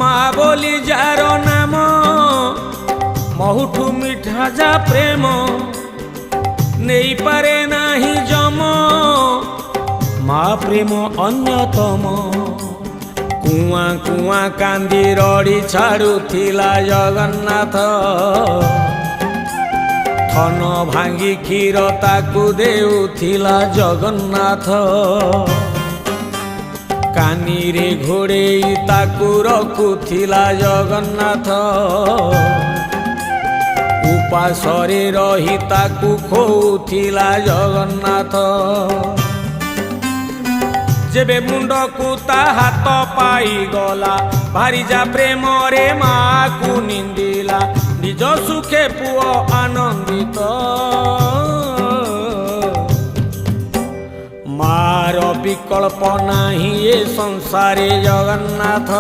ମା ବୋଲି ଯାର ନାମ ମହୁଠୁ ମିଠା ଯା ପ୍ରେମ ନେଇପାରେ ନାହିଁ ଜମ ମା ପ୍ରେମ ଅନ୍ୟତମ। କୁଆଁ କୁଆଁ କାନ୍ଦି ରଡ଼ି ଛାଡ଼ୁଥିଲା ଜଗନ୍ନାଥ ଥନ ଭାଙ୍ଗି କ୍ଷୀର ତାକୁ ଦେଉଥିଲା ଜଗନ୍ନାଥ। କାନିରେ ଘୋଡ଼େଇ ତାକୁ ରଖୁଥିଲା ଜଗନ୍ନାଥ ଉପାସରେ ରହି ତାକୁ ଖୋଉଥିଲା ଜଗନ୍ନାଥ। ଯେବେ ମୁଣ୍ଡକୁ ତା ହାତ ପାଇଗଲା ଭାରିଯା ପ୍ରେମରେ ମାକୁ ନିନ୍ଦିଲା ନିଜ ସୁଖେ ପୁଅ ଆନନ୍ଦିତ। ମାର ବିକଳ୍ପ ନାହିଁ ଏ ସଂସାରେ ଜଗନ୍ନାଥ।